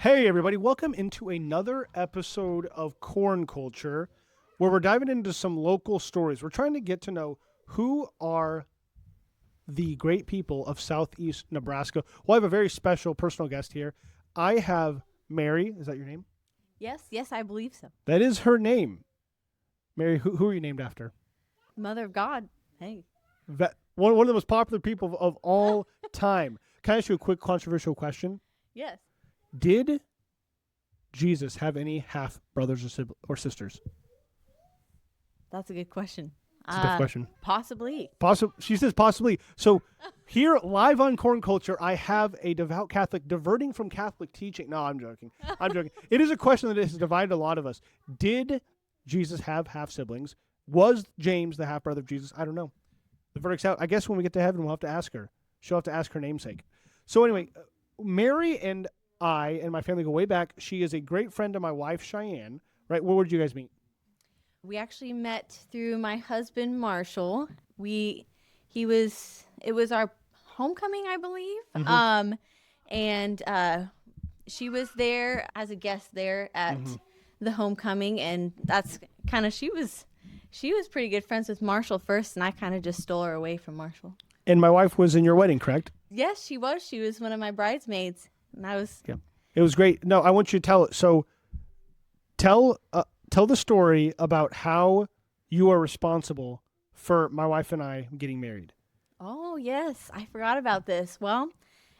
Hey, everybody. Welcome into another episode of Corn Culture, where we're diving into some local stories. We're trying to get to know who are the great people of Southeast Nebraska. Well, I have a very special personal guest here. I have Mary. Is that your name? Yes, I believe so. That is her name. Mary, who are you named after? Mother of God. Hey. One of the most popular people of all time. Can I ask you a quick controversial question? Yes. Did Jesus have any half brothers or sisters? That's a good question. It's a tough question. Possibly. She says possibly. So here, live on Corn Culture, I have a devout Catholic diverting from Catholic teaching. No, I'm joking. It is a question that has divided a lot of us. Did Jesus have half siblings? Was James the half brother of Jesus? I don't know. The verdict's out. I guess when we get to heaven, we'll have to ask her. She'll have to ask her namesake. So anyway, Mary and I and my family go way back. She is a great friend of my wife, Cheyenne. Right? Where did you guys meet? We actually met through my husband, Marshall. It was our homecoming, I believe. Mm-hmm. And she was there as a guest there at the homecoming, and that's kind of she was pretty good friends with Marshall first, and I kind of just stole her away from Marshall. And my wife was in your wedding, correct? Yes, she was. She was one of my bridesmaids, and I was. Yeah, it was great. No, I want you to tell it. So, tell the story about how you are responsible for my wife and I getting married. Oh yes, I forgot about this. Well,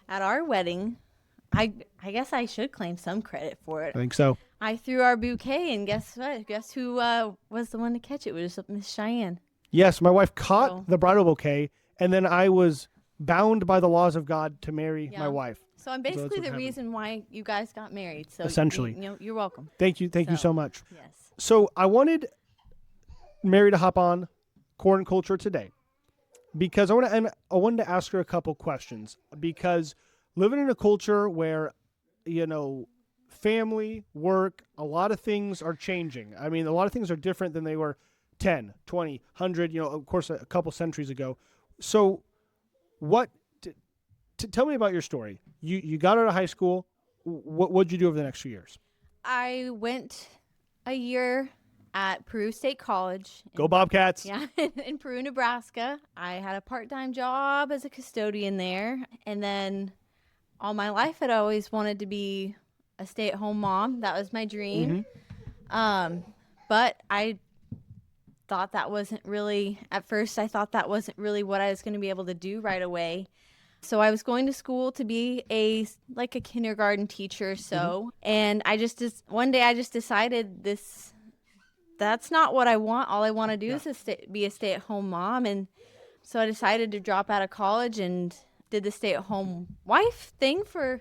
at our wedding, I guess I should claim some credit for it. I think so. I threw our bouquet, and guess what? Guess who was the one to catch it? It was Miss Cheyenne. Yes, my wife caught the bridal bouquet, and then I was bound by the laws of God to marry my wife. So I'm basically the reason why you guys got married. So essentially, you're welcome. Thank you so much. Yes. So I wanted Mary to hop on Corn Culture today because I wanted to ask her a couple questions, because living in a culture where, family, work, a lot of things are changing. I mean, a lot of things are different than they were 10, 20, 100, of course, a couple centuries ago. So tell me about your story. You got out of high school. What'd you do over the next few years? I went a year at Peru State College. Go Bobcats. Yeah, in Peru, Nebraska. I had a part-time job as a custodian there. And then all my life I'd always wanted to be a stay-at-home mom. That was my dream. But I thought that wasn't really, at first I thought that wasn't really what I was going to be able to do right away. So I was going to school to be a kindergarten teacher or so. And one day I just decided that's not what I want. All I want to do is be a stay-at-home mom. And so I decided to drop out of college and did the stay-at-home wife thing for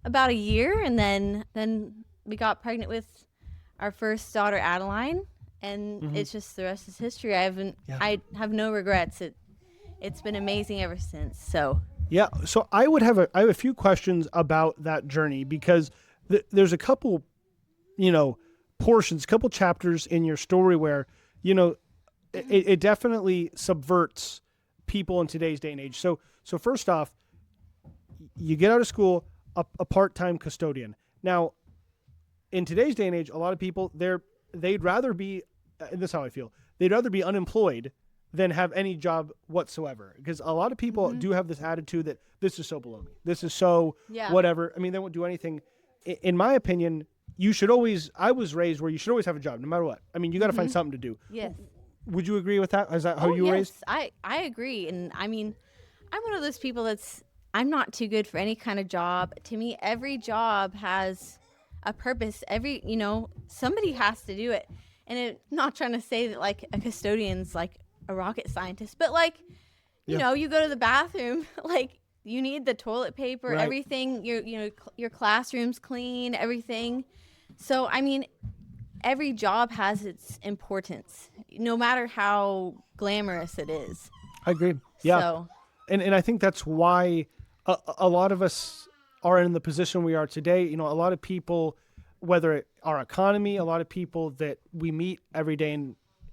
about a year. And then we got pregnant with our first daughter, Adeline. And it's just, the rest is history. I have no regrets. It's been amazing ever since. So. Yeah, so I have a few questions about that journey, because there's a couple, portions, couple chapters in your story where, it definitely subverts people in today's day and age. So first off, you get out of school, a part-time custodian. Now, in today's day and age, a lot of people, they'd rather be, and this is how I feel, they'd rather be unemployed than have any job whatsoever. Because a lot of people do have this attitude that this is so below me. This is so whatever. I mean, they won't do anything. In my opinion, I was raised where you should always have a job, no matter what. I mean, you got to find something to do. Yes. Would you agree with that? Is that how you were raised? I agree. And I mean, I'm one of those people I'm not too good for any kind of job. To me, every job has a purpose. Somebody has to do it. And I'm not trying to say that a custodian's a rocket scientist, but you go to the bathroom, you need the toilet paper, everything, your classroom's clean, everything. So I mean, every job has its importance, no matter how glamorous it is. I agree. Yeah. So, and I think that's why a lot of us are in the position we are today. A lot of people, whether our economy, a lot of people that we meet every day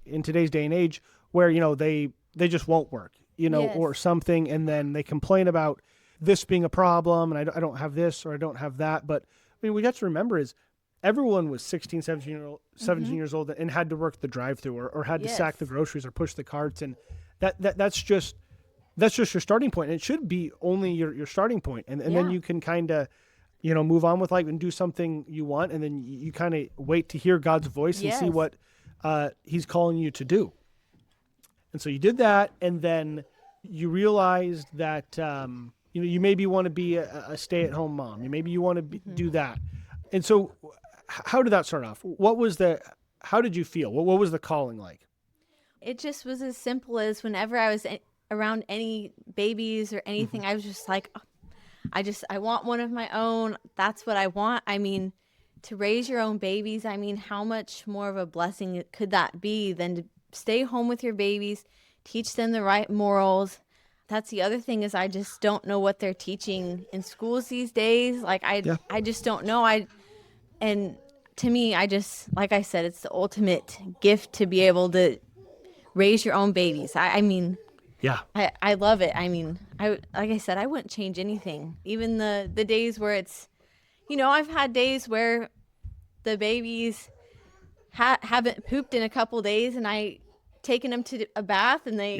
in today's day and age, where they just won't work, or something, and then they complain about this being a problem and I don't have this or I don't have that. But I mean, we got to remember is everyone was 16, 17 years old and had to work the drive-through or had to sack the groceries or push the carts. And that's just your starting point. And it should be only your starting point. And then you can kind of, move on with life and do something you want. And then you kind of wait to hear God's voice and see what he's calling you to do. And so you did that. And then you realized that, you maybe want to be a stay-at-home mom. Maybe you want to do that. And so how did that start off? How did you feel? What was the calling like? It just was as simple as whenever I was around any babies or anything, I was just like, I want one of my own. That's what I want. I mean, to raise your own babies, I mean, how much more of a blessing could that be than to stay home with your babies, teach them the right morals. That's the other thing is I just don't know what they're teaching in schools these days. Like I just don't know. And to me, like I said, it's the ultimate gift to be able to raise your own babies. I mean, I love it. I mean, like I said, I wouldn't change anything. Even the days where it's, I've had days where the babies haven't pooped in a couple days and I taken them to a bath and they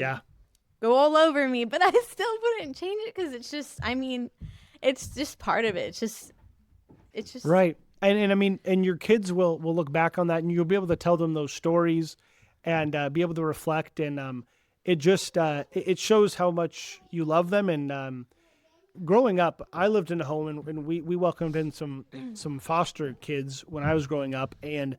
go all over me, but I still wouldn't change it because it's just, I mean, it's just part of it. It's just right. And I mean, and your kids will look back on that and you'll be able to tell them those stories and be able to reflect. And it just, it shows how much you love them. And growing up, I lived in a home and we welcomed in some foster kids when I was growing up. And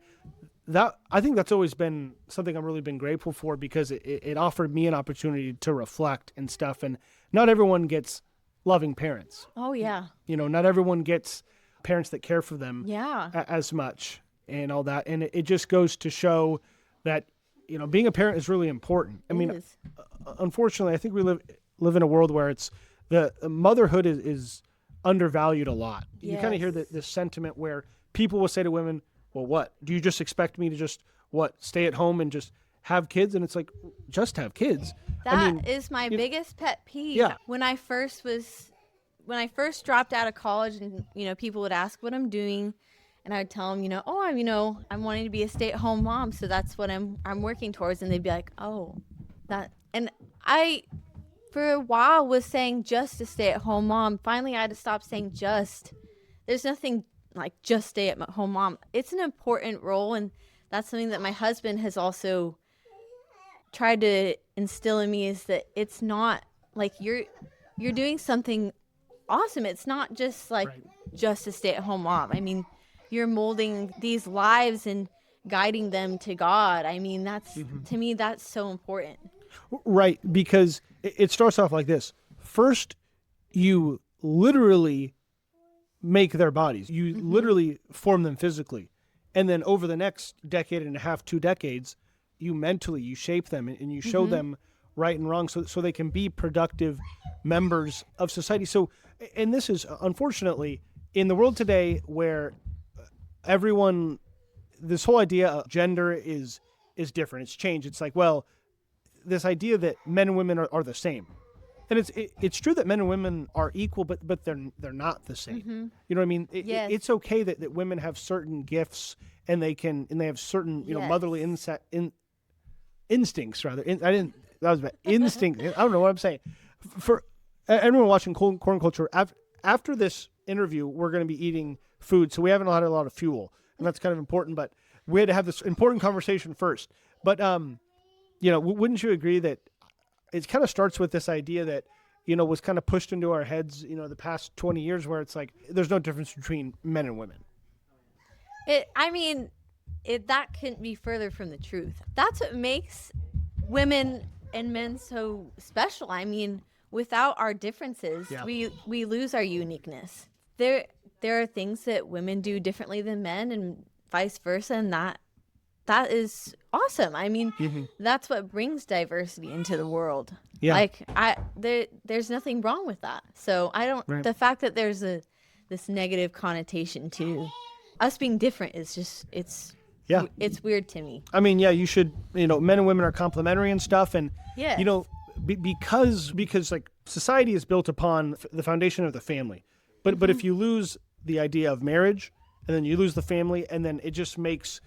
I think that's always been something I've really been grateful for because it offered me an opportunity to reflect and stuff. And not everyone gets loving parents. Oh, yeah. Not everyone gets parents that care for them as much and all that. And it just goes to show that, being a parent is really important. I mean, unfortunately, I think we live in a world where it's the motherhood is undervalued a lot. You kind of hear this sentiment where people will say to women, well, what? Do you just expect me to just, stay at home and just have kids? And it's like, just have kids. That is my biggest pet peeve. Yeah. When I first dropped out of college and, people would ask what I'm doing and I would tell them, I'm wanting to be a stay-at-home mom. So that's what I'm working towards. And they'd be like, oh, that. And I, for a while, was saying just a stay-at-home mom. Finally, I had to stop saying just. There's nothing like just stay-at-home mom. It's an important role, and that's something that my husband has also tried to instill in me is that it's not like you're doing something awesome. It's not just like just a stay-at-home mom. I mean, you're molding these lives and guiding them to God. I mean, that's to me, that's so important. Right, because it starts off like this. First, you literally make their bodies. You literally form them physically. And then over the next decade and a half, 2 decades, you shape them and you show them right and wrong so they can be productive members of society. So, and this is unfortunately in the world today where this whole idea of gender is different. It's changed. It's like, well, this idea that men and women are the same. And it's true that men and women are equal, but they're not the same. You know what I mean? It's okay that women have certain gifts and they have certain motherly instincts rather. That was bad. Instinct. I don't know what I'm saying. For everyone watching Corn Culture, after this interview, we're going to be eating food, so we haven't had a lot of fuel, and that's kind of important. But we had to have this important conversation first. But wouldn't you agree that it kind of starts with this idea that, was kind of pushed into our heads, the past 20 years where it's like, there's no difference between men and women. That couldn't be further from the truth. That's what makes women and men so special. I mean, without our differences, we lose our uniqueness. There are things that women do differently than men and vice versa. And that is awesome. I mean, that's what brings diversity into the world. Yeah. Like there's nothing wrong with that. So the fact that there's this negative connotation to us being different is just, it's weird to me. I mean, you should, men and women are complementary and stuff. And, because like society is built upon the foundation of the family. But if you lose the idea of marriage, and then you lose the family, and then it just makes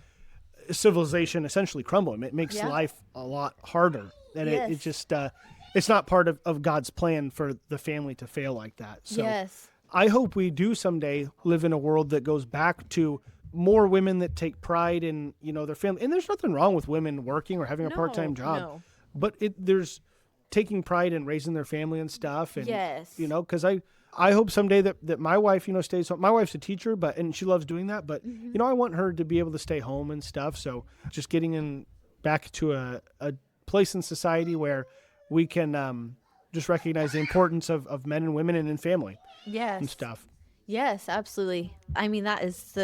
civilization essentially crumble. It makes life a lot harder. And it just, it's not part of God's plan for the family to fail like that. So I hope we do someday live in a world that goes back to more women that take pride in, their family. And there's nothing wrong with women working or having a part-time job. No. But there's taking pride in raising their family and stuff. And, because I hope someday that my wife, stays home. My wife's a teacher, and she loves doing that. But, I want her to be able to stay home and stuff. So just getting back to a place in society where we can just recognize the importance of men and women and in family and stuff. Yes, absolutely. I mean, that is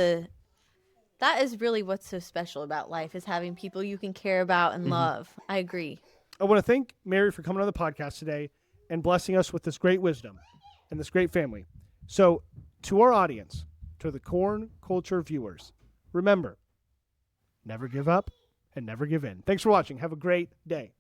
really what's so special about life, is having people you can care about and love. I agree. I want to thank Mary for coming on the podcast today and blessing us with this great wisdom and this great family. So to our audience, to the Corn Culture viewers, remember, never give up and never give in. Thanks for watching. Have a great day.